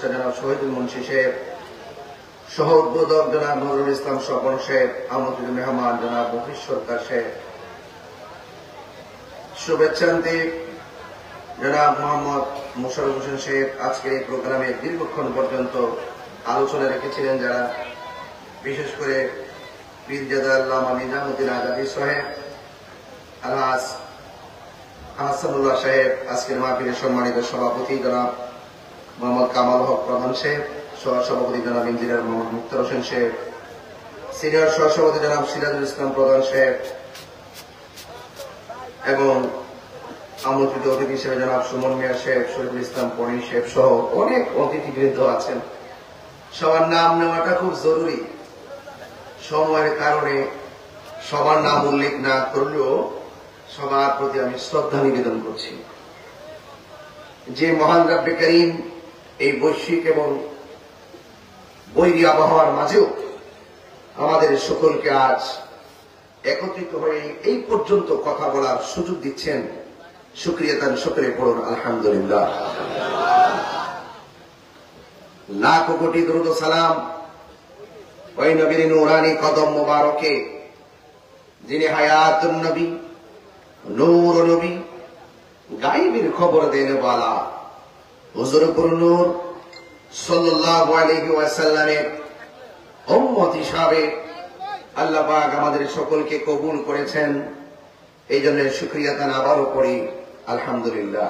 উপদেষ্টা জনাব শহীদুল মুন্সি সাহেব, সহ উদ্বোধক জনাব নুরুল ইসলাম স্বপন সাহেব, আমন্ত্রিত মেহমান জনাব মফিজ সরকার সাহেব, শুভেচ্ছান্তি জনাব মোহাম্মদ মোশাররফ হোসেন সাহেব আজকের এই প্রোগ্রামে দীর্ঘক্ষণ পর্যন্ত আলোচনা রেখেছিলেন, যারা বিশেষ করে পীরজাদা আল্লামা নিজামুদ্দিন আজাদী সাহেব, আলহাজ আহসানুল্লাহ সাহেব, আজকের মাহফিলের সম্মানিত সভাপতি জনাব মোহাম্মদ কামাল হক প্রধান সাহেব, সহসভাপতি জনাব ইঞ্জিনিয়ার মোহাম্মদ মুক্তার হোসেন সাহেব, সিনিয়র সহসভাপতি জনাব সিরাজুল ইসলাম প্রধান সাহেব এবং আমন্ত্রিত অতিথি হিসেবে জনাব সুমন মিয়া সাহেব, শরীফুল ইসলাম পনি সাহেব সহ অনেক অতিথিবৃন্দ আছেন। সবার নাম নেওয়াটা খুব জরুরি, সময়ের কারণে সবার নাম উল্লেখ না করলেও সবার প্রতি আমি শ্রদ্ধা নিবেদন করছি। যে মহান রব্বে করিম এই বৈশ্বিক এবং বৈরী আবহাওয়ার মাঝেও আমাদের সকলকে আজ একত্রিত হয়ে এই পর্যন্ত কথা বলার সুযোগ দিচ্ছেন, শুকরিয়া তার সকলে পড়ুন আলহামদুলিল্লাহ। লাখ কোটি দরুদ ও সালাম ওই নবীর নূরানি কদম মোবারকে, যিনি হায়াতুন নবী, নূর নবী, গায়বের খবর দেন ওয়ালা হুজুর নূর সাল্লাল্লাহু আলাইহি ওয়াসাল্লামের উম্মত হিসাবে আল্লাহ পাক আমাদের সকলকে কবুল করেছেন। এই জন্য শুকরিয়া তান আবারও করি আলহামদুলিল্লাহ।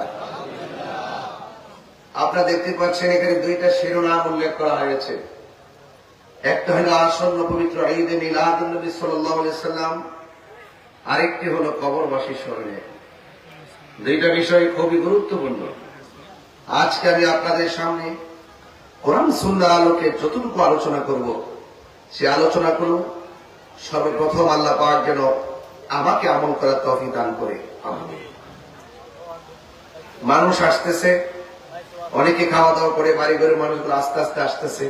আপনারা দেখতে পাচ্ছেন এখানে দুইটা শিরোনাম উল্লেখ করা হয়েছে, একটা হলো আসন্ন পবিত্র ঈদে মিলাদুন নবী সাল্লাল্লাহু আলাইহি সাল্লাম, আরেকটি হলো কবরবাসী স্মরণে। দুইটা বিষয় খুবই গুরুত্বপূর্ণ। আজকে আমি আপনাদের সামনে কোরআন সুন্নাহর আলোকে যতটুকু আলোচনা করব, সে আলোচনা করুন সর্বপ্রথম আল্লাহ পাক যেন আমাকে আমল করার তৌফিক দান করে। মানুষ আসতেছে, অনেকে খাওয়া দাওয়া করে, বাড়ি ঘরের মানুষগুলো আস্তে আস্তে আসতেছে,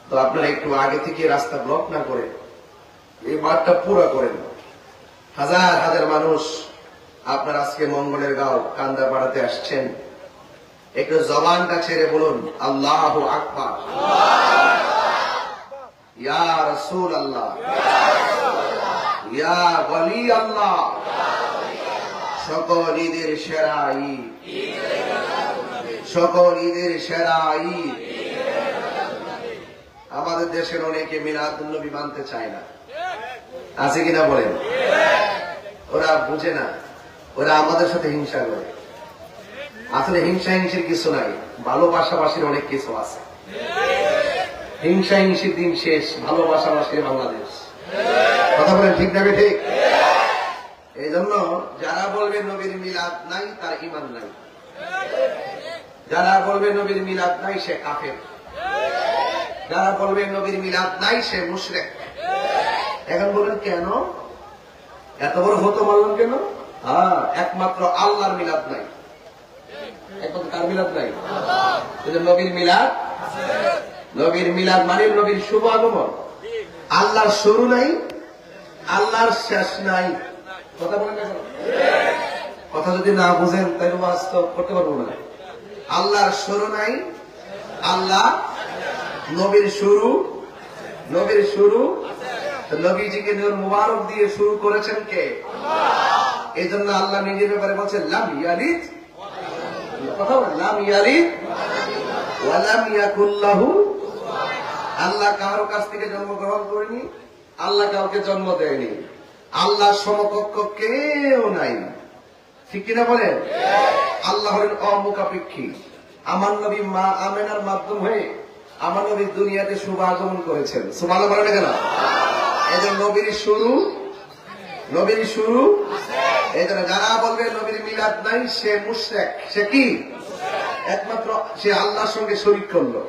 তো আপনারা একটু আগে থেকে রাস্তা ব্লক না করে এই মাঠটা পুরো করেন। হাজার হাজার মানুষ আপনারা আজকে মঙ্গলের গাঁও কান্দা পাড়াতে আসছেন, একটু জবানটা ছেড়ে বলুন আল্লাহু আকবার, ইয়া রাসূল আল্লাহ, ইয়া ওয়ালি আল্লাহ। সকল ঈদের সেরা ঈদ, সকল ঈদের সেরা ঈদ। আমাদের দেশের অনেকে মিলাদুন নবী মানতে চায় না, আছে কিনা বলেন? ওরা বুঝে না, ওরা আমাদের সাথে হিংসা করে। আসলে হিংসা হিংসির কিছু নাই, ভালোবাসাবাসীর অনেক কিছু আছে। হিংসা হিংসির দিন শেষ, ভালোবাসাবাসীর বাংলাদেশ। কথা বলেন ঠিক না ঠিক? এই জন্য যারা বলবে নবীর মিলাদ নাই তার ঈমান নাই, যারা বলবে নবীর মিলাদ নাই সে কাফের, যারা বলবে নবীর মিলাদ নাই সে মুশরিক। এখন বলেন কেন এত বড় হতো মানলাম কেন? একমাত্র আল্লাহর মিলাদ নাই, একমাত্র কার মিলাদ নাই? নবীর মিলাদ। নবীর মিলাদ মানে নবীর শুভ আগমন। আল্লাহর শুরু নাই, আল্লাহর শেষ নাই। কথা বলেন না? কথা যদি না বুঝেন তাহলে বাস্তব করতে পারবো না। আল্লাহর শুরু নাই, আল্লাহ নবীর শুরু, নবীর শুরু। নবীজিকে নূর মুবারক দিয়ে শুরু করেছেন কে? এই জন্য আল্লাহ নিজের ব্যাপারে বলছেন লাম ইয়ালিদ, কথা বলেন, লাম ইয়ালিদ ওয়া লাম ইয়াকুল লাহু। আল্লাহ কারো কাছ থেকে জন্মগ্রহণ করেনি, আল্লাহ কাউকে জন্ম দেয়নি, আল্লাহ সমকক্ষ কেউ নাই। ঠিক কিনা বলেন? আল্লাহ হলেন অমুখাপেক্ষী। আমার নবী মা আমেনার মাধ্যম হয়ে আমার নবী দুনিয়াতে শুভ আগমন করেছেন। সুবহানাল্লাহ বলেন কেন? এই যে নবীর শুরু, নবীর শুরু। এই জন্য যারা বলবে নবীর মিলাদ নাই সে মুশরিক। সে কি? একমাত্র সে আল্লাহর সঙ্গে শরীক করলো।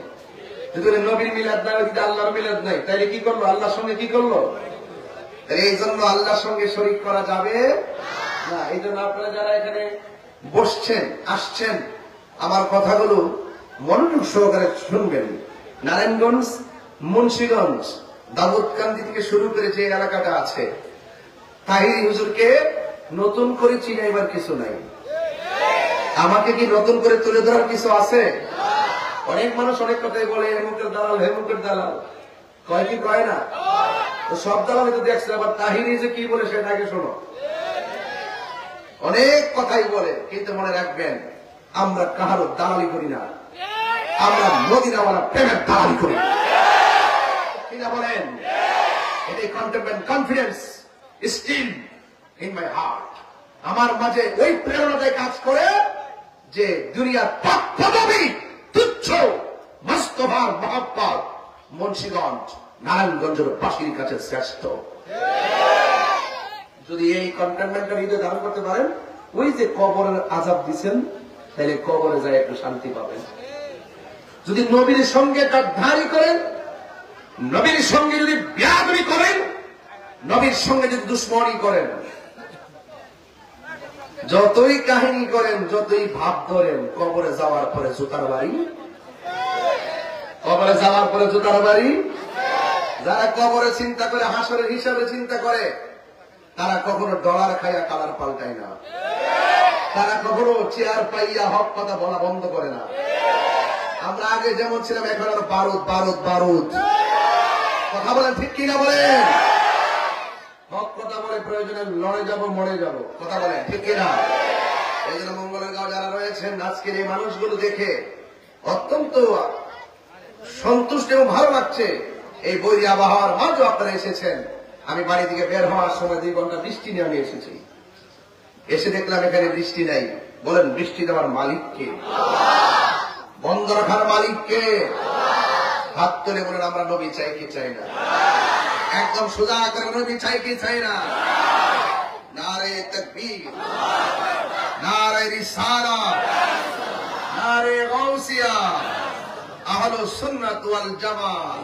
যদি নবীর মিলাদ নাই, যদি আল্লাহর মিলাদ নাই, তাইলে কি করলো? আল্লাহর সঙ্গে কি করলো? এই জন্য আল্লাহর সঙ্গে শরীক করা যাবে না। এই জন্য আপনারা যারা এখানে বসছেন, আসছেন, আমার কথাগুলো মনোযোগ সহকারে শুনবেন। নারায়ণগঞ্জ, মুন্সিগঞ্জ, দাউদকান্দি থেকে শুরু করে যে এলাকাটা আছে, তাহিরি হুজুরকে নতুন করে চিনাইবার কিছু নাই। আমাকে কি নতুন করে তুলে ধরার কিছু আছে? অনেক মানুষ অনেক কথাই বলে হেমুকের দালাল হেমুকের দালাল, কয় কি কয় না? তো সব দালাল তো দেখছে, আবার তাহিনী যে কি বলে সেটা আগে শোনো। অনেক কথাই বলে, কিন্তু মনে রাখবেন আমরা কাহারও দালালি করি না, আমরা মদিনাওয়ালা প্রেমের দালালি করি কিনা বলেন? এটাই containment confidence still in my heart. আমার মাঝে ওই প্রেরণাটাই কাজ করে যে দুনিয়ার পদবী তুচ্ছ মস্তভার মহাব্বত মুন্সিগঞ্জ নারায়ণগঞ্জের বাসীর কাছে শ্রেষ্ঠ। যদি এই কন্টেনমেন্টটা হৃদয়ে ধারণ করতে পারেন, ওই যে কবরের আযাব দিচ্ছেন, তাহলে কবরে যায় একটু শান্তি পাবেন। যদি নবীর সঙ্গে গাদ্দারি করেন, নবীর সঙ্গে যদি বেয়াদবি করেন, নবীর সঙ্গে যদি দুশ্মনী করেন, যতই কাহিনী করেন, যতই ভাব ধরেন, কবরে যাওয়ার পরে জুতার বাড়ি, কবরে যাওয়ার পরে জুতার বাড়ি। যারা কবরে চিন্তা করে, হাসরের হিসাবে চিন্তা করে, তারা কখনো ডলার খাইয়া কালার পাল্টায় না, তারা কখনো চেয়ার পাইয়া হক কথা বলা বন্ধ করে না। আমরা আগে যেমন ছিলাম, এখন আর বারুদ বারুদ বারুদ। কথা বলেন ঠিক কিনা বলেন? হক কথা বলে প্রয়োজনে লড়ে যাব, মরে যাব। কথা বলেন ঠিক কিনা? এই জন্য মঙ্গলের গাঁও যারা রয়েছেন, আজকের এই মানুষগুলো দেখে অত্যন্ত সন্তুষ্ট এবং ভালো লাগছে। এই বৈরী আবহাওয়ার মাঝে আপনারা এসেছেন। আমি বাড়ি থেকে বের হওয়ার সময় 2 ঘন্টা বৃষ্টি নিয়ে আমি এসেছি, এসে দেখলাম এখানে বৃষ্টি নাই। বলেন বৃষ্টি দেওয়ার মালিককে, বন্ধ রাখার মালিককে? হাত তুলে বলেন আমরা নবী চাই কি চাই না? একদম সোজা করে নবী চাই কি চাই না? নারে তাকবীর, নারে রিসালাত, নারে গাউসিয়া, আহলুস সুন্নাত ওয়াল জামাত।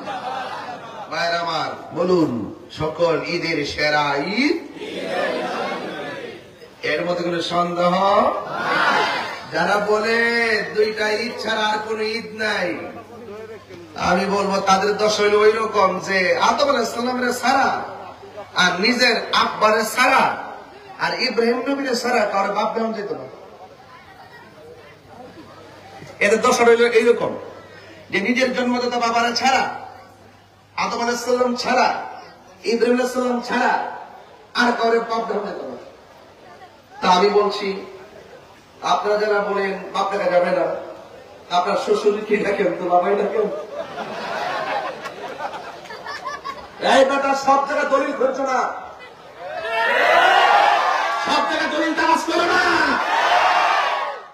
ভাইরা আমার, বলুন সকল ঈদের সেরা ঈদ। এর মধ্যে কোন সন্দেহ? যারা বলে 2টা ঈদ ছাড়া আর কোন ঈদ নাই, আমি বলবো তাদের দশ হইল ওই রকম যে আদম আলাইহিস সালামের সারা আর নিজের আব্বারের সারা আর ইব্রাহিম নবীর সারা কারো বাপ বেহন যেত না। এদের দশ হইল এইরকম যে নিজের জন্মদাতা বাবারা ছাড়া, আদম আলাইহিস সালাম ছাড়া, ইব্রাহিম আলাইহিস সালাম ছাড়া আর কারো বাপ বেহন যেত না। তা আমি বলছি, আপনারা যারা বলেন বাপ দেখা যাবে না, আপনার শ্বশুর কি দেখেন তো বাবাই দেখেন। এই বেটা সব জায়গায় দলিল করছো না, সব জায়গায় দলিল তালাশ করো না।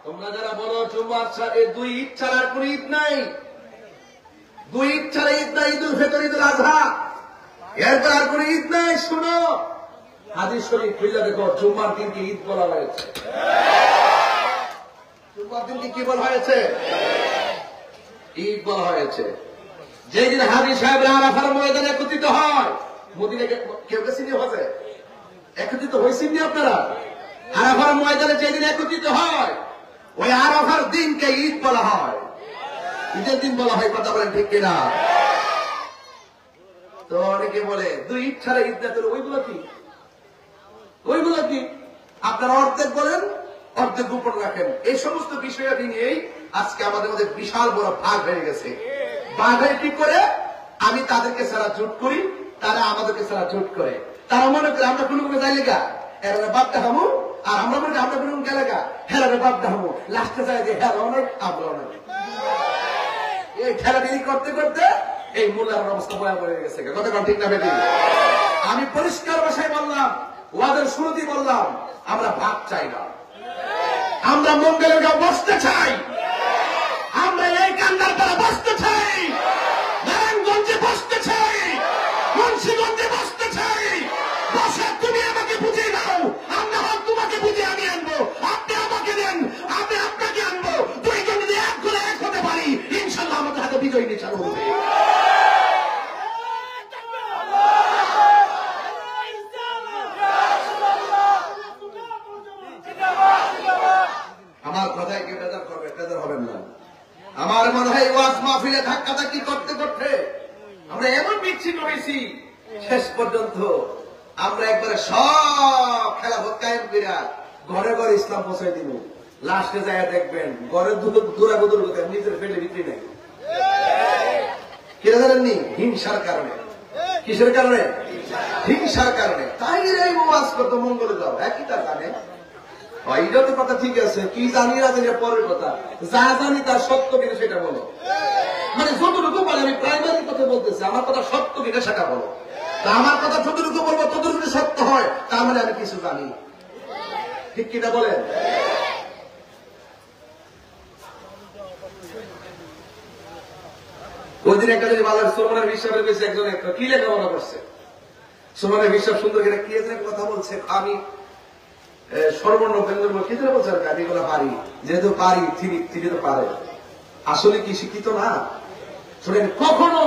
তোমরা যারা বলো জুমার এই 2 ঈদ ছাড়া আর কোন ঈদ নাই, 2 ঈদ ছাড়া ঈদ নাই, ঈদুল ফিতর, ঈদুল আযহা, এরপর আর কোন ঈদ নাই। শুনো হাদিস শরীফ খুলে দেখো, জুমার দিনকে ঈদ বলা হয়েছে। জুমার দিনকে কি বলা হয়েছে? ঈদ বলা হয়েছে। যেদিন হাজী সাহেবরা আরাফার ময়দানে একত্রিত হয়, মদিনাকে কেউ কে চিনি হবে? একত্রিত হয়েছেন আপনারা? আরাফার ময়দানে যেদিন একত্রিত হয়, ওই আরাফার দিনকে ঈদ বলা হয়, ঈদের দিন বলা হয়। কথা বলেন ঠিক কিনা? তো অনেকে বলে 2 ঈদ ছাড়া ঈদ না, তো ওইগুলো কি? ওইগুলো কি? আপনারা অর্ধেক বলেন, অর্ধেক গোপন রাখেন। এই সমস্ত বিষয়াদি নিয়েই আজকে আমাদের মধ্যে বিশাল বড় ভাগ হয়ে গেছে। ভাগ হয়ে কি করে? আমি তাদেরকে ছাড়া জোট করি, তারা আমাদেরকে ছাড়া জোট করে। তারা মনে করে আমরা কোনো কোনো যাই লেগা এরা বাপটা হামু, আর আমরা মনে করি আমরা কোনো গেলেগা হেরা বাপটা হামু। লাস্টে যায় যে হ্যাঁ অনেক আমরা অনেক। এই ঠেলাঠেলি করতে করতে এই মূল্যায়ন অবস্থা ভয়াবহ হয়ে গেছে। কথা ঠিক না বেটি? আমি পরিষ্কার ভাষায় বললাম, ওয়াদের শুরুতেই বললাম, আমরা ভাগ চাই না, আমরা মঙ্গলের গাঁও বসতে চাই, আমরা এই কান্দার পাড়া বসতে চাই, নারায়ণগঞ্জে বসতে চাই, মুন্সিগঞ্জে বসতে চাই। বসে তুমি আমাকে বুঝিয়ে দাও, আমরা হক তোমাকে বুঝিয়ে আমি আনবো, আপনি আমাকে দেন, আমি আপনাকে আনবো। 2 জন যদি এক করে এক হতে পারি, ইনশাল্লাহ আমাদের হাতে বিজয় নিশ্চিত হবে। আমার কথায় কি বেজার করবে? বেজার হবেন না। আমার মনে হয় ওয়াজ মাহফিলে ধাক্কাধাক্কি করতে করতে আমরা এমন বিচ্ছিন্ন হয়েছি, শেষ পর্যন্ত আমরা একবারে সব খেলা কায়েম করিয়া ঘরে ঘরে ইসলাম পৌঁছাই দিব। লাস্টে যায় দেখবেন ঘরের দুরাগুদুর নিজের পেটে বিক্রি নেই। কেন জানেননি? হিংসার কারণে। কিসের কারণে? হিংসার কারণে। তাই এই ওয়াজ কত মঙ্গলে যাও, একই তা জানে। এইটা তো কথা ঠিক আছে, কি জানি না জানি পরের কথা, যা জানি তার সত্য কিনা সেটা বলো। মানে যতটুকু পারে, আমি প্রাইমারি কথা বলতেছি, আমার কথা সত্য কিনা সেটা বলো। তা আমার কথা যতটুকু বলবো ততটুকু সত্য হয়, তার মানে আমি কিছু জানি। ঠিক কিনা বলেন? ওই দিন একটা যদি ভালো সুলমানের বিশ্বাসের পেয়েছে, একজন কি লেখাপড়া করছে, সুলমানের বিশ্বাস সুন্দর করে কি কথা বলছে, আমি সর্বর্ণ ব্যঞ্জন কি বলছে, আমি এগুলো পারি, যেহেতু পারি তিনি তো পারে। আসলে কি শিক্ষিত না? শুনেন, কখনো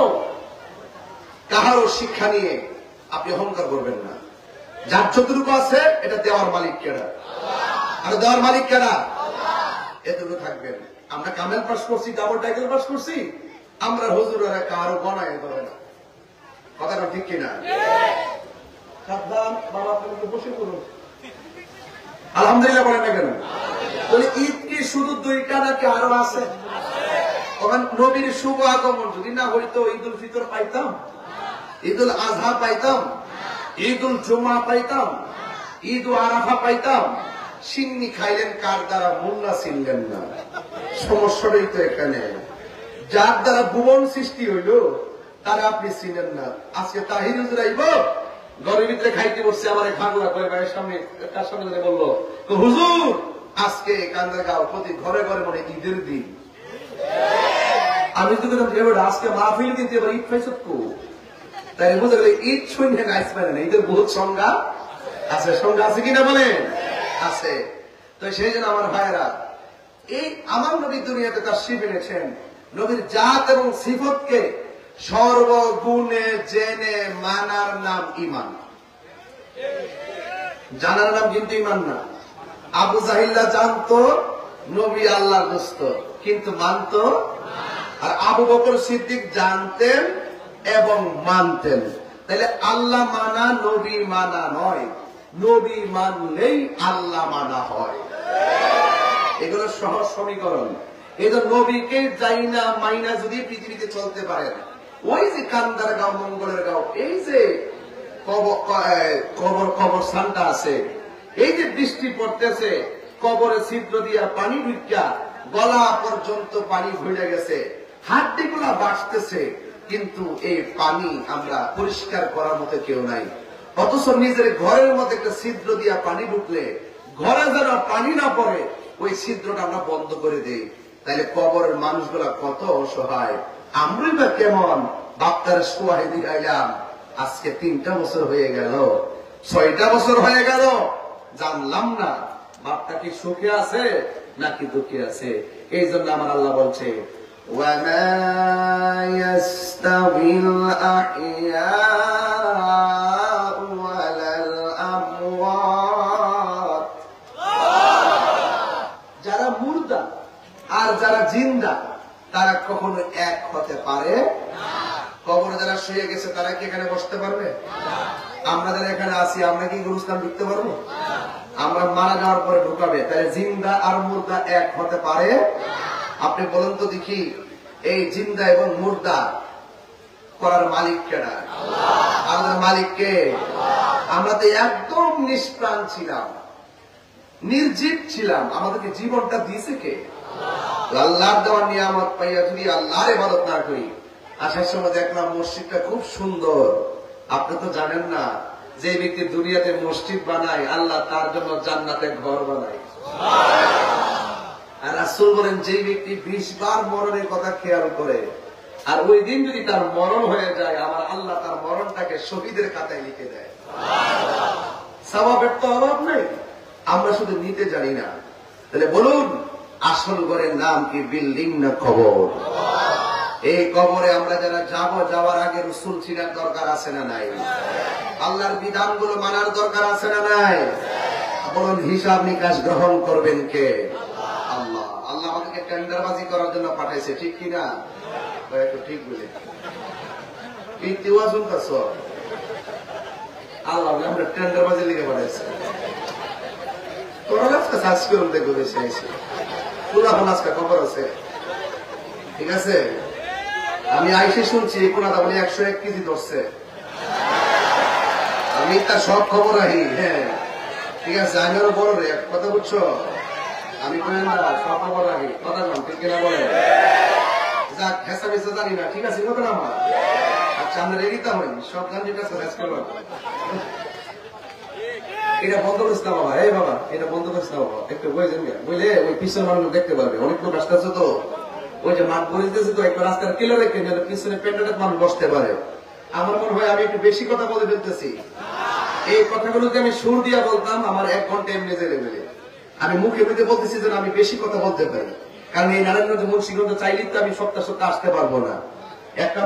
কাহারও শিক্ষা নিয়ে আপনি অহংকার করবেন না। যার যতটুকু আছে এটা দেওয়ার মালিক কেনা, আর দেওয়ার মালিক কেনা, এতটুকু থাকবেন। আমরা কামেল পাস করছি, ডাবল টাইটেল পাস করছি, আমরা হুজুরেরা কারো গণায় ধরে না। কথাটা ঠিক কিনা? সাবধান বাবা, আপনাকে বসে করুন। আলহামদুলিল্লাহ বলেন না কেন? তাহলে ঈদ কি শুধু দুইটা নাকি আরো আছে? নবীর শুভ আগমন যদি না হইতো, ঈদ উল ফিতর পাইতাম, ঈদ উল আজহা পাইতাম, ঈদ উল জুমা পাইতাম, ঈদ উল আরাফা পাইতাম। সিন্নি খাইলেন কার দ্বারা? মোল্লা ছিলেন না। সমস্যাটাই তো এখানে। যার দ্বারা ভুবন সৃষ্টি হইল তারা আপনি ছিলেন না। আজকে তাহির হুজুর আইব, ঘরের ভিতরে খাইতে বসছে, আমার খাগুয়া করে ভাইয়ের সামনে, তার সামনে বললো, হুজুর আজকে কান্দার গাঁও প্রতি ঘরে ঘরে মানে ঈদের দিন। আমি তো আজকে মাহফিল দিতে এবার ঈদ পাইছ, তাই বুঝে গেলে ঈদ শুনে গাইস পারে না। ঈদের বহুত সংজ্ঞা আছে, সংজ্ঞা আছে কিনা বলেন? আছে। তো সেই জন্য আমার ভাইয়েরা, এই আমার নবী দুনিয়াতে তার শিব এনেছেন, নবীর জাত এবং সিফতকে সর্বগুণে জেনে মানার নাম ঈমান। জানার নাম কিন্তু ঈমান না। আবু জাহিল্লা জানতো নবী আল্লাহর দোস্ত, কিন্তু মানতো। আর আবু বকর সিদ্দিক জানতেন এবং মানতেন। তাহলে আল্লাহ মানা নবী মানা নয়, নবী মানলেই আল্লাহ মানা হয়। এগুলো সহজ সমীকরণ। এই যে নবীকে যাই না মাইনা যদি পৃথিবীতে চলতে পারেন, ওই যে কান্দার গাঁও, মঙ্গলের গাঁও, এই যে কবরস্থানটা আছে, এই যে বৃষ্টি পড়তেছে, কবরে ছিদ্র দিয়া পানি ঢুকিয়া গলা পর্যন্ত পানি ভরে গেছে, হাড্ডিগুলা বাঁচতেছে, কিন্তু এই পানি আমরা পরিষ্কার করার মতো কেউ নাই। অথচ নিজের ঘরের মধ্যে একটা ছিদ্র দিয়া পানি ঢুকলে ঘরে যেন পানি না পড়ে, ওই ছিদ্রটা আমরা বন্ধ করে দেই। তাইলে কবরের মানুষগুলা কত অসহায়, আমরাই বা কেমন। বাপ্তার সোয়াহে দিলাম, আজকে 3টা বছর হয়ে গেল, 6টা বছর হয়ে গেল, জানলাম না বাপটা কি সুখে আছে নাকি দুঃখে আছে। এই জন্য আমার আল্লাহ বলছে, وَمَا يَسْتَوِي الْأَحْيَاءُ وَلَا الْأَمْوَاتُ। যারা মুর্দা আর যারা জিন্দা তারা কখনো এক হতে পারে না। কবরে যারা শুয়ে গেছে তারা কি এখানে বসতে পারবে? আমরা যারা এখানে আছি, আমরা কি গুরুস্থান ঢুকতে পারবো? আমরা মারা যাওয়ার পরে ঢুকাবে। তাহলে জিন্দা আর মুর্দা এক হতে পারে? আপনি বলেন তো দেখি, এই জিন্দা এবং মুর্দা করার মালিক কেনা? আমাদের মালিক কে? আমরা তো একদম নিষ্প্রাণ ছিলাম, নির্জীব ছিলাম, আমাদেরকে জীবনটা দিয়েছে কে? আল্লাহর দেওয়ার নিয়ামত পাইয়া যদি আল্লাহর ইবাদত না করি। আসার সময় দেখলাম মসজিদটা খুব সুন্দর। আপনি তো জানেন না, যে ব্যক্তি দুনিয়াতে মসজিদ বানায়, আল্লাহ তার জন্য জান্নাতে ঘর বানায়। আর রাসূল বলেন, যে ব্যক্তি 20 বার মরণের কথা খেয়াল করে, আর ওই দিন যদি তার মরণ হয়ে যায়, আমার আল্লাহ তার মরণটাকে শহীদের খাতায় লিখে দেয়। সওয়াবের তো অভাব নেই, আমরা শুধু নিতে জানি না। তাহলে বলুন, আসল ঘরের নাম কি বিল্ডিং না কবর? এই কবরে আমরা যারা যাব, যাওয়ার আগে রাসূল চিনার দরকার আছে না নাই? আল্লাহর বিধানগুলো মানার দরকার আছে না নাই? বলুন, হিসাব নিকাশ গ্রহণ করবেন কে? আল্লাহ। আল্লাহ আমাদেরকে টেন্ডারবাজি করার জন্য পাঠাইছে, ঠিক কিনা? একটু ঠিক বলে আল্লাহ আমরা টেন্ডারবাজি লিখে পাঠাইছে। তোরা আজকে সার্চ করুন, দেখবো বেশি আইসি পুরো এখন আজকে খবর আছে, ঠিক আছে? আমি আইসে শুনছি কোনাটা বলে 101 কেজি ধরছে। আমি তার সব খবর রাখি। হ্যাঁ ঠিক আছে, আমি আরো বড় রে, কথা বুঝছো? আমি সব খবর রাখি, কথা কম ঠিক কিনা বলেন? যাক হেসা বেসা জানি না, ঠিক আছে কথা না আমার। আচ্ছা আমরা রেডি তো হই, সব গান যেটা আছে রেস্ট করবো। এটা বন্ধ করিস না বাবা, এই বাবা এটা বন্ধ করিস না বাবা, একটু বইছেন বুঝলে ওই পিছনের মানুষ দেখতে পারবে, অনেক লোক আসতেছে তো, ওই যে মাঠ বলিতেছে তো, একবার রাস্তার কিলো রেখে পিছনে প্যান্ডেলে মানুষ বসতে পারে। আমার মনে হয় আমি একটু বেশি কথা বলে ফেলতেছি। এই কথাগুলো যদি আমি সুর দিয়া বলতাম আমার 1 ঘন্টা এমনি জেলে বেলে। আমি মুখে মুখে বলতেছি যেন আমি বেশি কথা বলতে পারি, কারণ এই নারায়ণগঞ্জ মুন্সিগঞ্জ চাইলেই তো আমি সপ্তাহ সপ্তাহ আসতে পারবো না। একটা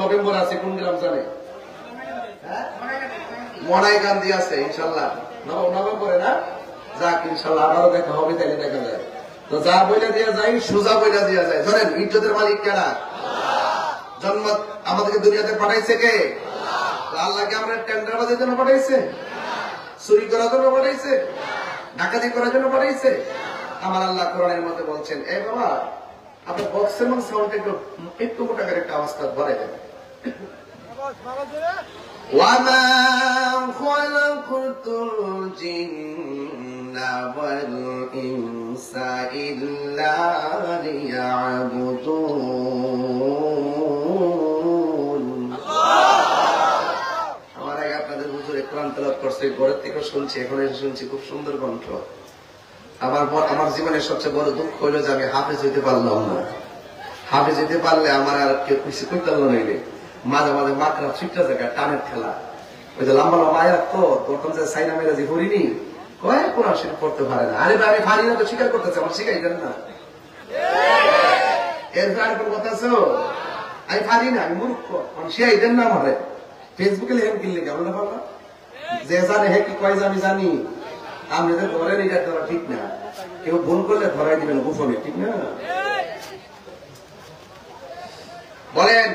নভেম্বর আছে, কোন গ্রাম জানে? মনাই গান্ধী আছে ইনশাল্লাহ নভেম্বরে না? যাক ইনশাল্লাহ আবারও দেখা হবে, তাইলে দেখা যায়। তো যা বইলা দিয়া যায় সোজা বইলা দিয়া যায়। জানেন ইজ্জতের মালিক কারা? জন্ম আমাদেরকে দুনিয়াতে পাঠাইছে কে? আল্লাহকে আমরা টেন্ডারবাজির জন্য পাঠাইছে? চুরি করার জন্য পাঠাইছে? ডাকাতি করার জন্য পাঠাইছে? আমার আল্লাহ কোরআনের মধ্যে বলছেন, এ বাবা আপনার বক্সের মধ্যে সাউন্ড একটু মোটা করে একটা আওয়াজটা ধরে দেন। وَمَا خَلَقْتُ الْجِنَّ وَالْإِنسَ إِلَّا لِيَعْبُدُونِ। আমার আগে আপনাদের হুজুর কোরআন তেলাওয়াত করছে, ঘরের থেকে শুনছি, এখন এসে শুনছি, খুব সুন্দর কণ্ঠ। আমার জীবনের সবচেয়ে বড় দুঃখ হইল যে আমি হাফেজ হইতে পারলাম না। হাফেজ হইতে পারলে আমার আর কেউ কিছু করতে পারলো নইলে মাঝে মাঝে মাকড়া ছিটটা জায়গায় টানের খেলা, ওই যে লম্বা লম্বা আয়াত তো তখন যে সাইনা মেরা যে হরিনি কয় কোরআন শরীফ পড়তে পারে না। আরে ভাই আমি পারি না তো স্বীকার করতেছে, আমার শিখাই দেন না। এর কোন কথা আছে? আমি পারি না, আমি মূর্খ, শিখাই দেন না আমারে। ফেসবুকে লেখেন কিনলে কেমন পারলাম যে জানে হে কি কয় যে আমি জানি। আপনাদের ধরেন এটা দেওয়া ঠিক না, কেউ ভুল করলে ধরাই দিবেন গোপনে, ঠিক না? বলেন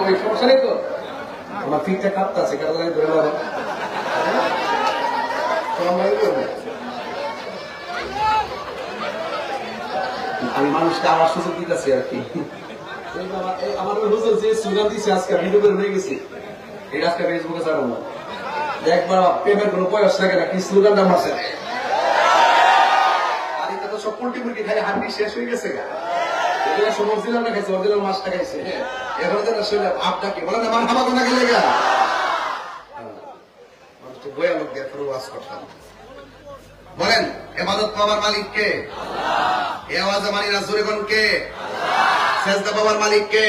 ওই সমস্যা নেই তো? আমার ফিটটা কাঁপতে আছে, কারণ ধরে নেব আমি মানুষকে আমার সুযোগ দিতেছি আর কি। আমার হুজুর যে স্লোগান দিচ্ছে আজকে ভিডিও করে হয়ে গেছি, এটা আজকে ফেসবুকে ছাড়ো না, একবার পেমেন্ট কোনো বয়স লাগে না, কি স্লোগানটা মারছে আর এটা তো সব পোল্ট্রি মুরগি খাই হাড্ডি শেষ হয়ে গেছে। অরিজিনাল না খাইছে, অরিজিনাল মাছটা খাইছে। এখন যেন শুনে আপটা কি বলেন, আমার হাবা কোনা গেলে গা বয়া লোক দিয়ে ওয়াজ করতাম। বলেন ইবাদত পাওয়ার মালিক কে? এই আওয়াজে মানি না জোরে কোন কে? সেজদা পাওয়ার মালিক কে?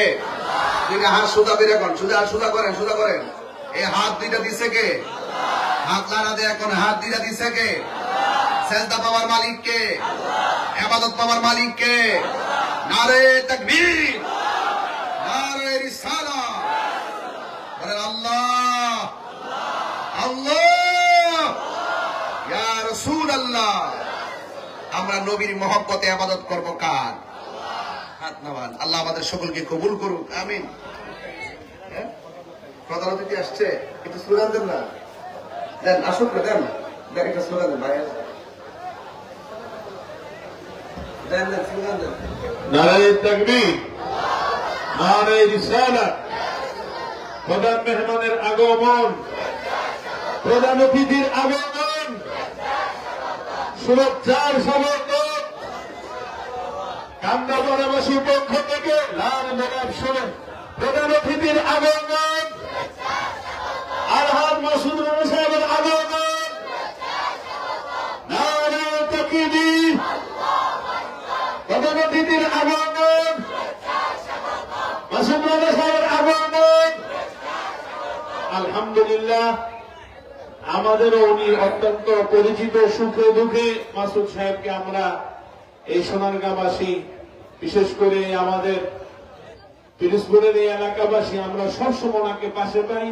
দুইটা হাত সোজা বের করেন, সোজা করেন, সোজা করেন। এই হাত দুইটা দিছে কে? হাত লাড়া দেয়া কোন হাত দুইটা দিছে কে? সেজদা পাওয়ার মালিক কে? ইবাদত পাওয়ার মালিক কে? নারে তাকবীর, নারে রিসালাত। বলেন আল্লাহ আল্লাহ ইয়া রাসূলুল্লাহ। আমরা নবীর মহব্বতে ইবাদত করব কার? হাত নামান। আল্লাহ আমাদের সকলকে কবুল করুক, আমিন। প্রধান অতিথি আসছে, একটু স্লোগান দেন না, দেন আসুক না, দেন দেন একটা স্লোগান দেন ভাই, দেন দেন স্লোগান দেন। নারে তাকবীর, নারে রিসালাত। প্রধান মেহমানের আগমন, প্রধান অতিথির আগমন, শুভেচ্ছার সমর্থন কান্দাপাড়াবাসীর পক্ষ থেকে লাল গোলাপ শুনে প্রধান অতিথির আগমন, আলহাজ মাসুদ রানা সাহেবের আগমন, নারে তাকবীর, প্রধান অতিথির আগমন, মাসুদ রানা সাহেবের আগমন। আলহামদুলিল্লাহ, আমাদেরও উনি অত্যন্ত পরিচিত, সুখে দুঃখে মাসুদ সাহেবকে আমরা এই সোনারগাঁবাসী, বিশেষ করে আমাদের পিরোজপুরের এই এলাকাবাসী আমরা সবসময় ওনাকে পাশে পাই।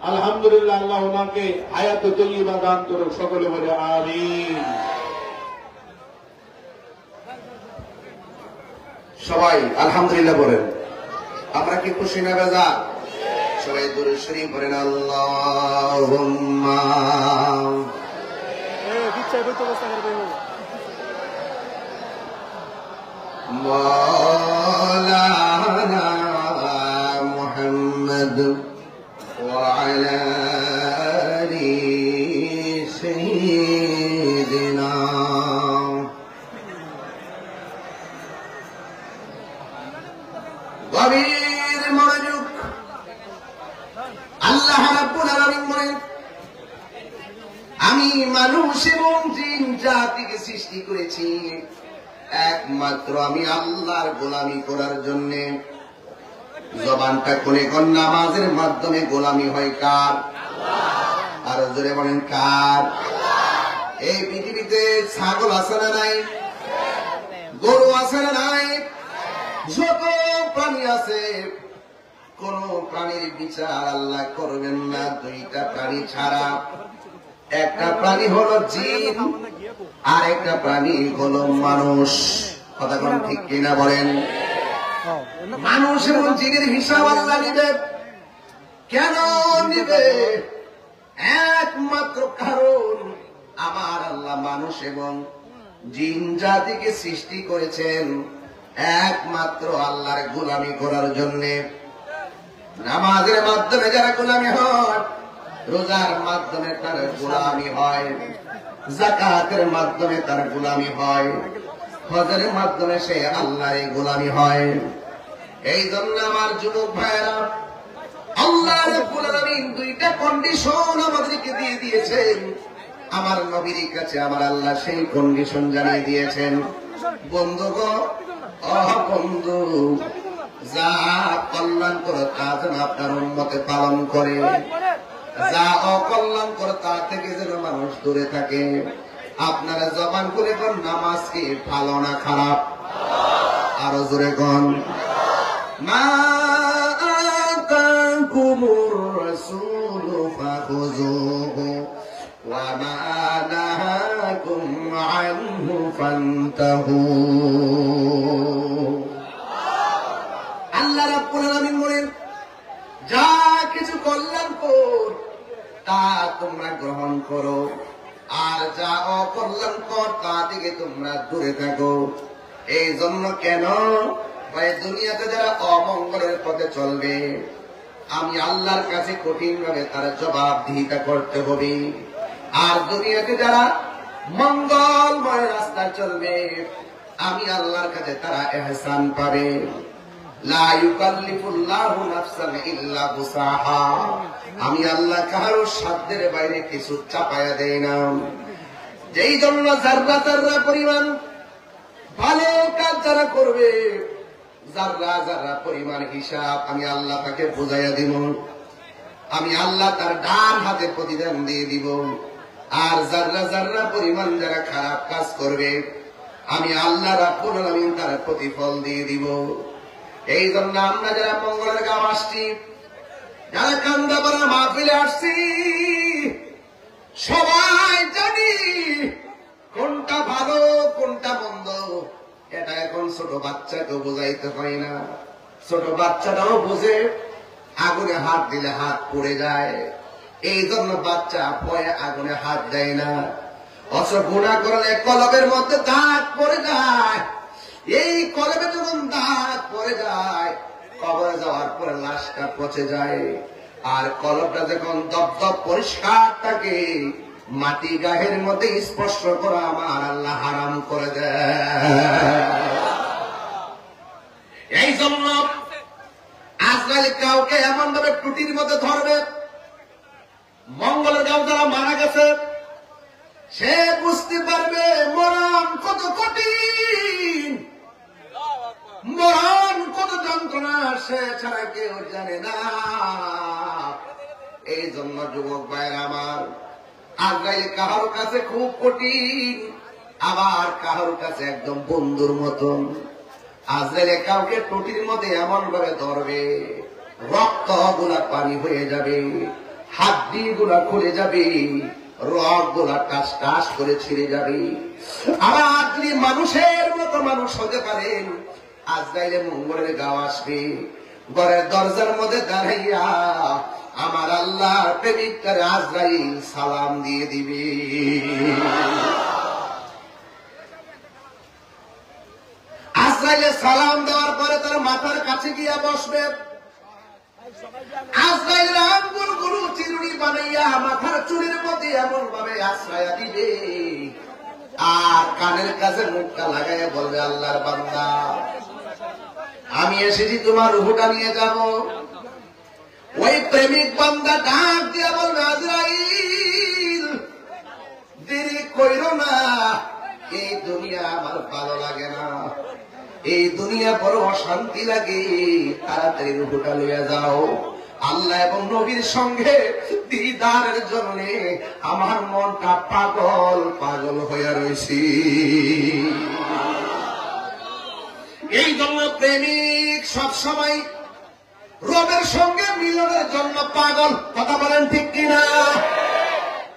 আলহামদুলিল্লাহ, আল্লাহ ওনাকে হায়াতে তৈয়বা দান করুক, সকলে বলে আমিন। সবাই আলহামদুলিল্লাহ বলেন। আমরা কি খুশি না বেজা? সবাই দুরূদ শরীফ পড়েন। আল্লাহুম্মা مولانا محمد وعلى آل سيدنا গভীর মনোযোগ। আল্লাহ রাব্বুল আলামিন বলেন, আমি মানুষ এবং জিন জাতিকে সৃষ্টি করেছি একমাত্র আমি আল্লাহর গোলামি করার জন্য। জবানটা খুলে কোন নামাজের মাধ্যমে গোলামি হয় কার? আর জোরে বলেন কার? এই পৃথিবীতে ছাগল আছে না নাই? গরু আছে না নাই? যত প্রাণী আছে, কোন প্রাণীর বিচার আল্লাহ করবেন না দুইটা প্রাণী ছাড়া। একটা প্রাণী হলো জিন, আর একটা প্রাণী হলো মানুষ। কথা কোন ঠিক কিনা বলেন? মানুষ এবং জিনের হিসাব আল্লাহ নিবে। কেন নিবে? একমাত্র কারণ আমার আল্লাহ মানুষ এবং জিন জাতিকে সৃষ্টি করেছেন একমাত্র আল্লাহর গোলামি করার জন্য। নামাজের মাধ্যমে যারা গোলামি হয়, রোজার মাধ্যমে তার গোলামি হয়, যাকাতের মাধ্যমে তার গোলামি হয়, হজের মাধ্যমে সে আল্লাহর গোলামি হয়। এই জন্য আমার যুবক ভাইয়েরা, আল্লাহ রাব্বুল আলামিন দুইটা কন্ডিশন আমাদেরকে দিয়ে দিয়েছেন। আমার নবীর কাছে আমার আল্লাহ সেই কন্ডিশন জানিয়ে দিয়েছেন। বন্ধুগণ, বন্ধু, যা কল্যাণকর তা যেন আপনার উম্মতে পালন করে, যা অকল্যাণকর তা থেকে যেন মানুষ দূরে থাকে। আপনারা জবান করে কোন নামাজ কি ভালো না খারাপ? আরো জোরে কোন। মা আতাকুমুর রাসূলু ফাখুযুহু ওয়া মা নাহাকুম আনহু ফান্তাহু। আল্লাহ রাব্বুল আলামিন বলেন, যা কিছু কল্যাণকর তা তোমরা গ্রহণ করো, আর যা অকল্যাণকর তা থেকে তোমরা দূরে থাকো। এই জন্য কেন ভাই, দুনিয়াতে যারা অমঙ্গলের পথে চলবে, আমি আল্লাহর কাছে কঠিন ভাবে তার জবাবদিহিতা করতে হবে। আর দুনিয়াতে যারা মঙ্গলময় রাস্তা চলবে, আমি আল্লাহর কাছে তারা ইহসান পাবে। লা ইউকাল্লিফুল্লাহু নাফসান ইল্লা বুসাহা। আমি আল্লাহ কারো সাধ্যের বাইরে কিছু চাপায়া দেই না। যেই জন্য যাররা যাররা পরিমাণ ভালো কাজ যারা করবে, যাররা যাররা পরিমাণ হিসাব আমি আল্লাহ তাকে বুঝাইয়া দিব। আমি আল্লাহ তার ডান হাতে প্রতিদান দিয়ে দিব। আর যাররা যাররা পরিমাণ যারা খারাপ কাজ করবে, আমি আল্লাহ রাব্বুল আলামিন তার প্রতিফল দিয়ে দিব। এই জন্য আমরা যারা মঙ্গলের গাঁও আসছি, যারা কান্দাপাড়া মাহফিলে আসছি, সবাই জানি কোনটা ভালো কোনটা মন্দ। এটা এখন ছোট বাচ্চাকে বোঝাইতে হয় না। ছোট বাচ্চাটাও বোঝে, আগুনে হাত দিলে হাত পড়ে যায়। এই জন্য বাচ্চা ভয়ে আগুনে হাত দেয় না। অথচ গুনাহ করলে কলবের মধ্যে দাগ পড়ে যায়। এই কলবে যখন দাগ পড়ে যায়, কবরে যাওয়ার পরে লাশটা পচে যায়। আর কলবটা যখন দপদপ পরিষ্কার থাকে, মাটি গায়ের মধ্যে স্পর্শ করা আমার আল্লাহ হারাম করে দেয়। এই জন্য আজরাইল কাউকে এমন ভাবে টুটির মধ্যে ধরবে, মঙ্গলের গাঁও যারা মারা গেছে সে বুঝতে পারবে মরণ কত কঠিন, মরণ কত যন্ত্রণা, সে ছাড়া কেউ জানে না। এই জন্য যুবক ভাইয়েরা আমার, আজরাইল কাহার কাছে খুব কঠিন, আবার কাহার কাছে একদম বন্ধুর মতন। আজরাইল কাউকে টুটির মধ্যে এমন ভাবে ধরবে, রক্ত গুলা পানি হয়ে যাবে, হাড্ডি গুলা খুলে যাবে, রগ গুলা টাস টাস করে ছিঁড়ে যাবে। আবার আপনি মানুষের মতো মানুষ হতে পারেন, আজরাইলে মঙ্গলের গাঁও আসবে, ঘরের দরজার মধ্যে দাঁড়াইয়া আমার আল্লাহর প্রেমিকদের আজরাইল সালাম দিয়ে দিবে। আজরাইলে সালাম দেওয়ার পরে তার মাথার কাছে গিয়া বসবে। আজরাইলের আঙ্গুলগুলো চিরুনি বানাইয়া মাথার চুলের মধ্যে এমন ভাবে আশ্রয়া দিবে, আর কানের কাছে মুখটা লাগাইয়া বলবে, আল্লাহর বান্দা, আমি এসেছি তোমার রূহটা নিয়ে যাব। ওই প্রেমিক বান্দা ডাক দিয়া বলবে, আজরাইল, দেরি কইরো না, এই দুনিয়া আমার ভালো লাগে না, এই দুনিয়া বড় অশান্তি লাগে, তাড়াতাড়ি রূহটা লইয়া যাও। আল্লাহ এবং নবীর সঙ্গে দিদারের জন্য আমার মনটা পাগল পাগল হইয়া রয়েছে। এই জন্য প্রেমিক সবসময় রবের সঙ্গে মিলনের জন্য পাগল। কথা বলেন ঠিক কিনা?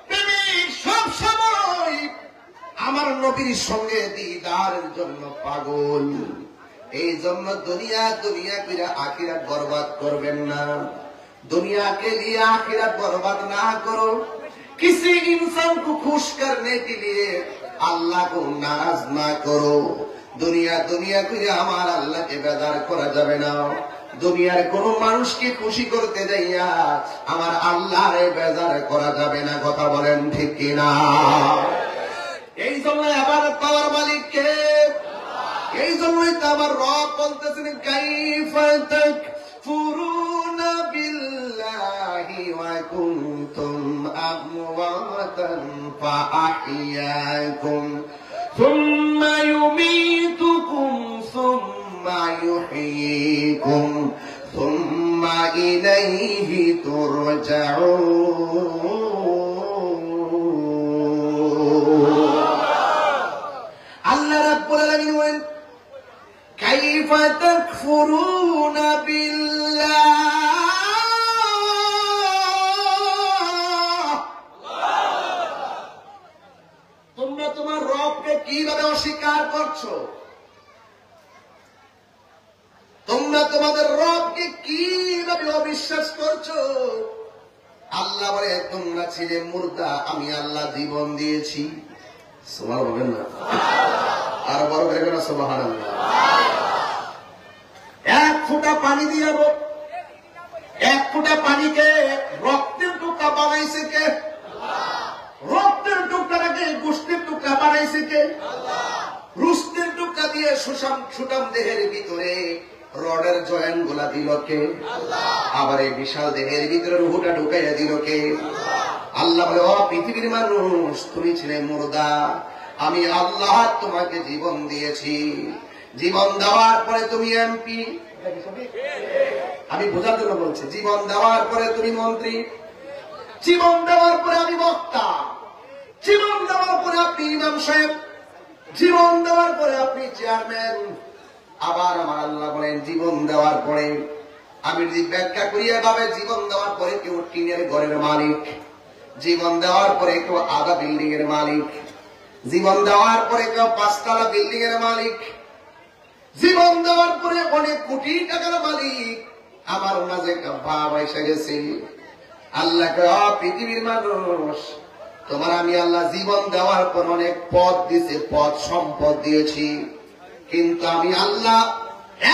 প্রেমিক সবসময় আমার নবীর সঙ্গে দিদারের জন্য পাগল। এই জন্য দুনিয়া দুনিয়া করে আখিরাত বরবাদ করবেন না। दुनिया के लिए आखिरत बर्बाद ना करो। किसी इंसान को खुश करने के लिए अल्लाह को नाराज ना करो। दुनिया दुनिया को আমার আল্লাহকে বেজার করা যাবে না। দুনিয়ার কোন মানুষকে খুশি করতে যাইয়া আমার আল্লাহরে বেজার করা যাবে না। কথা বলেন ঠিক কিনা? এই জন্য ইবাদত পাওয়ার মালিক কে? এই জন্যই তো আমার রব বলতেছেন, কাইফা তাকফুরুনা বিল্লাহি ওয়া কুনতুম আমওয়াতান ফাআহইয়াকুম সুম্মা ইউমীতুকুম সুম্মা ইউহয়ীকুম সুম্মা ইলাইহি তুরজাউন। আল্লাহ রাব্বুল আলামিন বলেন, কাইফা তাকফুরুনা বিল্লাহ, তোমরা তোমার রবকে কিভাবে অস্বীকার করছো? তোমরা তোমাদের রবকে কিভাবে অবিশ্বাস করছো? আল্লাহ বলে, তোমরা ছিলে মুর্দা, আমি আল্লাহ জীবন দিয়েছি। সুবহান বলেন না, আর বড় দেখবেন না সুবহানাল্লাহ। এক ফোঁটা পানি দিয়ে এক ফোঁটা পানিকে রক্তের টুকরা বানাইছে কে? রক্তের টুকরাটাকে গোশতের টুকরা বানাইছে কে? রুস্তের টুকরা দিয়ে সুষম দেহের ভিতরে রডের জয়েন্ট গুলা দিল কে? আবার এই বিশাল দেহের ভিতরে রুহটা ঢুকাইয়া দিল কে? আল্লাহ বলে, ও পৃথিবীর মানুষ, তুমি ছিলে মুর্দা, আমি আল্লাহ তোমাকে জীবন দিয়েছি। জীবন দেওয়ার পরে তুমি এমপি, আমি বোঝার জন্য বলছি, জীবন দেওয়ার পরে তুমি মন্ত্রী, জীবন দেওয়ার পরে আমি বক্তা, জীবন দেওয়ার পরে আপনি ইমাম সাহেব, জীবন দেওয়ার পরে আপনি চেয়ারম্যান। আবার আমার আল্লাহ বলেন, জীবন দেওয়ার পরে আমি যদি ব্যাখ্যা করিয়া ভাবে, জীবন দেওয়ার পরে কেউ টিনের ঘরের মালিক, জীবন দেওয়ার পরে কেউ আধা বিল্ডিং এর মালিক, জীবন দেওয়ার পরে কেউ 5 তলা বিল্ডিং এর মালিক, জীবন দেওয়ার পরে অনেক কোটি টাকার মালিক। আমার মাঝে ভাব এসে গেছে। আল্লাহ পৃথিবীর মানুষ, তোমার আমি আল্লাহ জীবন দেওয়ার পর অনেক পদ দিয়েছে, পদ সম্পদ দিয়েছি, কিন্তু আমি আল্লাহ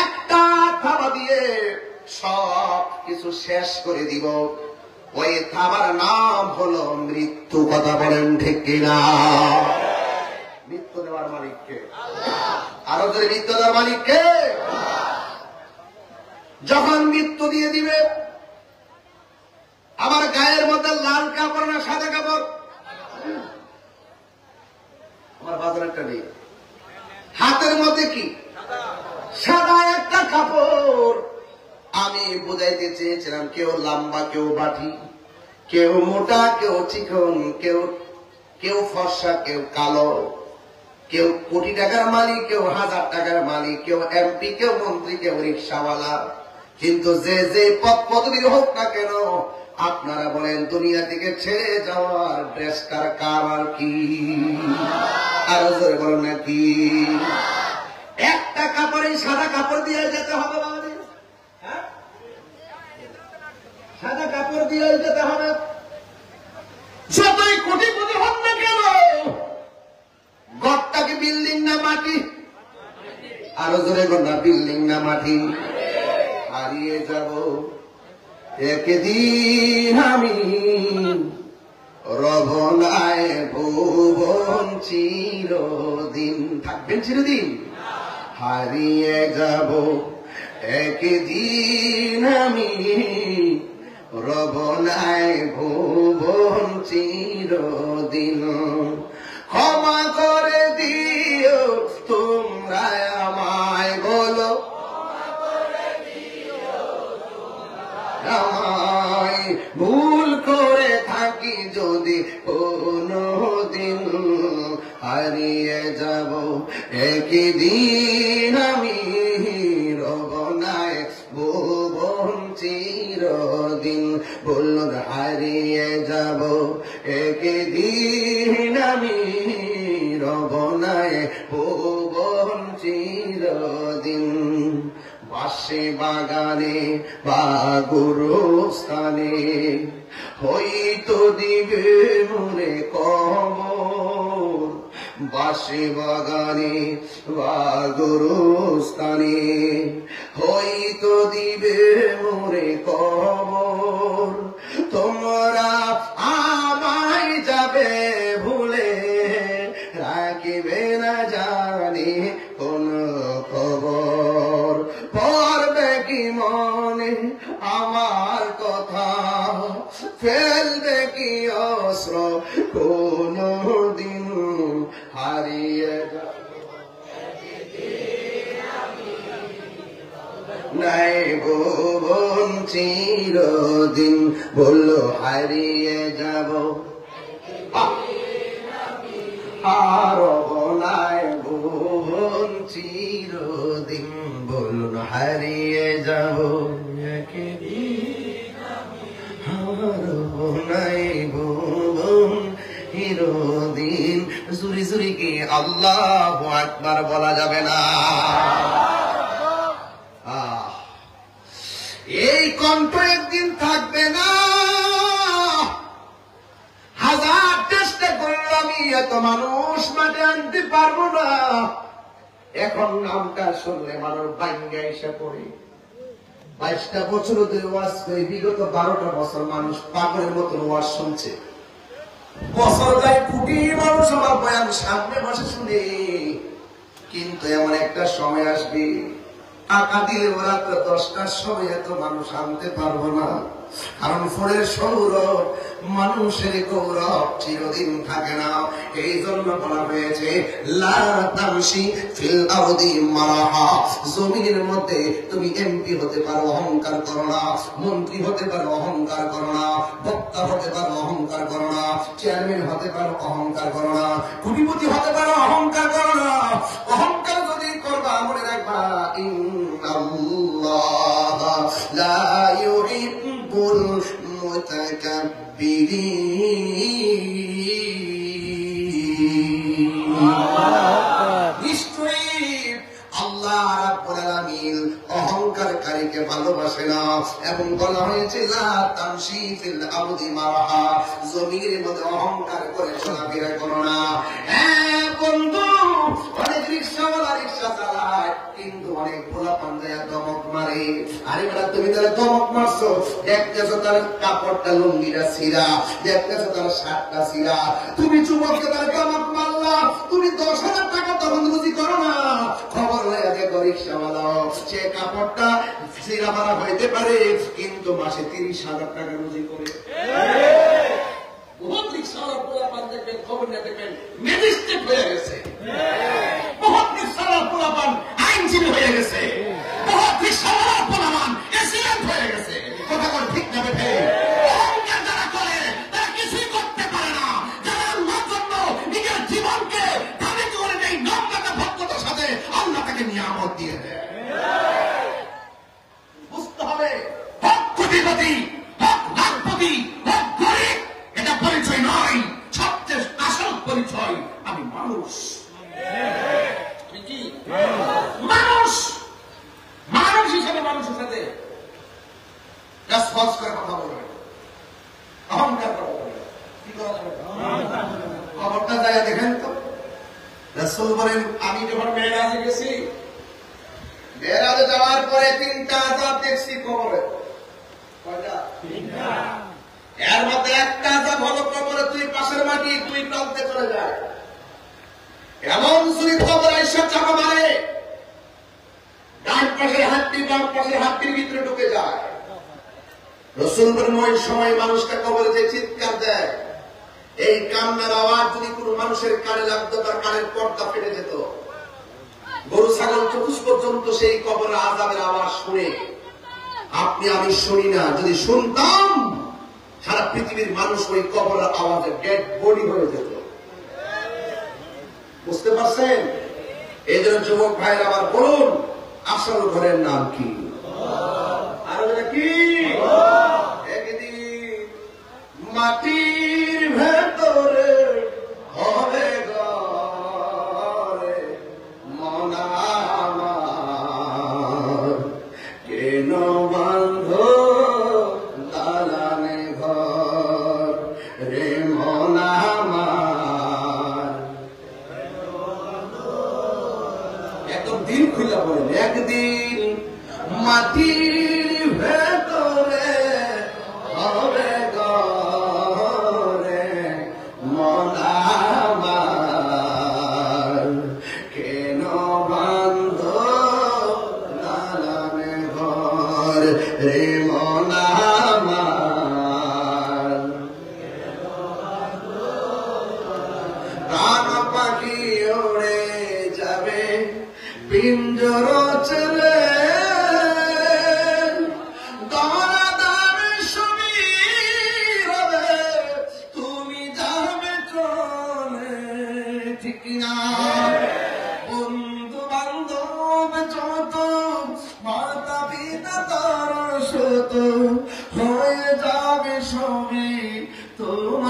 একটা থাবা দিয়ে সব কিছু শেষ করে দিব। ওই থাবার নাম হলো মৃত্যু। কথা বলেন ঠিক কিনা? মৃত্যু দেওয়ার মালিক কে? আরো যদি মৃত্যু দেওয়ার মালিক কে? যখন মৃত্যু দিয়ে দিবে, আমার গায়ের মধ্যে লাল কাপড় না সাদা কাপড়? আমার বাজারটা নেই, হাতের মধ্যে কি? সাদা একটা কাপড়। আমি বুঝাইতে চেয়েছিলাম, কেউ লম্বা, কেউ বাটি, কেউ মোটা, কেউ চিকন, কেউ ফর্সা, কেউ কালো, কেউ কোটি টাকার মালিক, কেউ 1000 টাকার মালিক, কেউ এমপি, কেউ মন্ত্রী, কেউ রিক্সাওয়ালা। কিন্তু যে যে পদ পদবীর হোক না কেন, আপনারা বলেন দুনিয়া থেকে ছেড়ে যাওয়ার ড্রেসটার কার কি? আরো জোরে বলেন নাকি? একটা কাপড়ে সাদা কাপড় দিয়ে যেতে হবে বাবাজি। সাদা কাপড় দিয়ে যেতে হবে। যতই কোটিপতি হন না কেন, ঘরটাকে বিল্ডিং না মাটি? আরো জোরে না, বিল্ডিং না মাটি? হারিয়ে যাব একদিন আমি, রবনায় ভুবন চিরদিন। থাকবেন চিরদিন? হারিয়ে যাব একদিন আমি, রবনায় ভুবন চিরদিন। ক্ষমা করে দিও তোমরা আমায়, বলো আমায়, ভুল করে থাকি যদি কোনো দিন। হারিয়ে যাব একদিন আমি, রবনায় ভুবন চিরদিন। বলুন হারিয়ে যাব একদিন আমি, রবনায় ভুবন চিরদিন। বাসে বাগানে বা গুরুস্থানে হয়তো দিবে মনে কবর। বাসে বাগানে বা গুরুস্থানে হয়তো দিবে মনে কবর। তোমরা আমায় যাবে ভুলে, রাখিবে না জানি কোন খবর। পড়বে কি মনে আমার কথা, ফেলবে কি অস্ত্র কোনো দিন। হারিয়ে নাই ভুবন চিরদিন। বললো হারিয়ে যাব আর নাই ভুবন চিরদিন। বলুন হারিয়ে যাব নাই ভুবন চিরদিন। জুরি জুরি কি আল্লাহু আকবার বলা যাবে না? এই কণ্ঠ একদিন থাকবে না। হাজার চেষ্টা করলে আমি এত মানুষ মাঠে আনতে পারবো না। এখন নামটা শুনলে মানুষ ভাঙ্গা এসে পড়ে। 22টা বছর ধরে ওয়াজ করে, বিগত 12টা বছর মানুষ পাগলের মতন ওয়াজ শুনছে। বছর যায় কোটি মানুষ আমার বয়ান সামনে বসে শুনে। কিন্তু এমন একটা সময় আসবে, টাকা দিলে ওরা তো 10টার সময় এত মানুষ আনতে পারবো না। কারণ ফলের সৌরভ, মানুষের গৌরব চিরদিন থাকে না। এই জন্য বলা হয়েছে লা তামশি ফিল আরদি মারাহা। জমিনের মধ্যে তুমি এমপি হতে পারো, অহংকার করো না। মন্ত্রী হতে পারো, অহংকার করো না। বক্তা হতে পারো, অহংকার করো না। চেয়ারম্যান হতে পারো, অহংকার করো না। কোটিপতি হতে পারো, অহংকার করো না। অহংকার যদি করবা, মনে রাখবা ইন্নাল্লাহ লা ইউহিব্বুল মুতাকাব্বিরিন। নিশ্চয়ই আল্লাহ রাব্বুল আলামিন অহংকারকারীকে ভালোবাসে না। এবং বলা হয়েছে লা তামশি ফিল আরদি মারাহা, জমিনের মধ্যে অহংকার করে চলাফেরা করো না। হ্যাঁ বন্ধু, অনেক রিকশাওয়ালা রিকশা চালায়, কিন্তু অনেক ভোলা পাঞ্জায়া দমক মারে। আরে বেটা, তুমি তাহলে দমক মারছো, দেখতেছো তার কাপড়টা লুঙ্গিটা ছিঁড়া, দেখতেছো তার শার্টটা ছিঁড়া। তুমি যুবককে তার দমক মারলা, তুমি 10,000 টাকা তখন রুজি করো না। খবর লয়া দেখো রিকশাওয়ালা, সে কাপড়টা ছিঁড়া মারা হইতে পারে, কিন্তু মাসে 30,000 টাকা রুজি করে। বহুত রিকশাওয়ালা পোলা পান দেখবেন, খবর নিয়ে দেখবেন ম্যাজিস্ট্রেট হয়ে গেছে। বহুত রিকশাওয়ালা পোলা পান আইনজীবী হয়ে গেছে। বহুত রিকশাওয়ালা পোলা পান এসিলেন্ট হয়ে গেছে। কথা বল ঠিক না বেঠে? অহংকার যারা করে তারা কিছুই করতে পারে না। যারা আল্লাহর জন্য নিজের জীবনকে দাবি করে নেই, নম্রতা ভক্ততার সাথে আল্লাহ তাকে নিয়ামত দিয়ে দেয়। বুঝতে হবে, হক কোটিপতি, হক লাখপতি, হক গরিব, এটা পরিচয় নয়। সবচেয়ে আসল পরিচয় আমি মানুষ। মানুষ, মানুষ হিসেবে মানুষের সাথে রেসপন্স করে কথা বলবে। রাসূল বলেন, আমি যখন মেরাজে গেছি, মেরাজে যাওয়ার পরে 3টা আযাব দেখছি কবরে। কয়টা? এর মধ্যে একটা আযাব হলো কবরে তুই পাশের মাটি তুই টলতে চলে যায়। এমন যদি কবর এসে চাপা মারে, ডান পাশের হাতটি বাম পাশের হাতটির ভিতরে ঢুকে যায়। রাসূল বলেন, ওই সময় মানুষটা কবরে যে চিৎকার দেয়, এই কান্নার আওয়াজ যদি কোনো মানুষের কানে লাগতো তার কানের পর্দা ফেটে যেত। গরু ছাগল চতুষ পর্যন্ত সেই কবরের আযাবের আওয়াজ শুনে, আপনি আমি শুনি না, যদি শুনতাম সারা পৃথিবীর মানুষ ওই কবরের আওয়াজে ডেড বডি হয়ে যেত। বুঝতে পারছেন? এই জন্য যুবক ভাইয়ের আবার বলুন, আসল ঘরের নাম কি? আর কি? একদিন মাটির ভেতরে হবে ঘরে মন আমার, কেন বান্ধ দালানে ঘর রে মন আমার। একদম দিন খুলে বলেন, একদিন মাটির ভেতরে হবে ঘরে মন আমার, কেন বান্ধ দালানে ঘর রে মন আমার। প্রাণ পাখি ওড়ে যাবে পিঞ্জর ছেড়ে, দরাদামে সবই হবে, তুমি যাবে চলে, ঠিক না? বন্ধু বান্ধব যত, মাতা পিতা তার শত, হয়ে যাবে সবই তোমার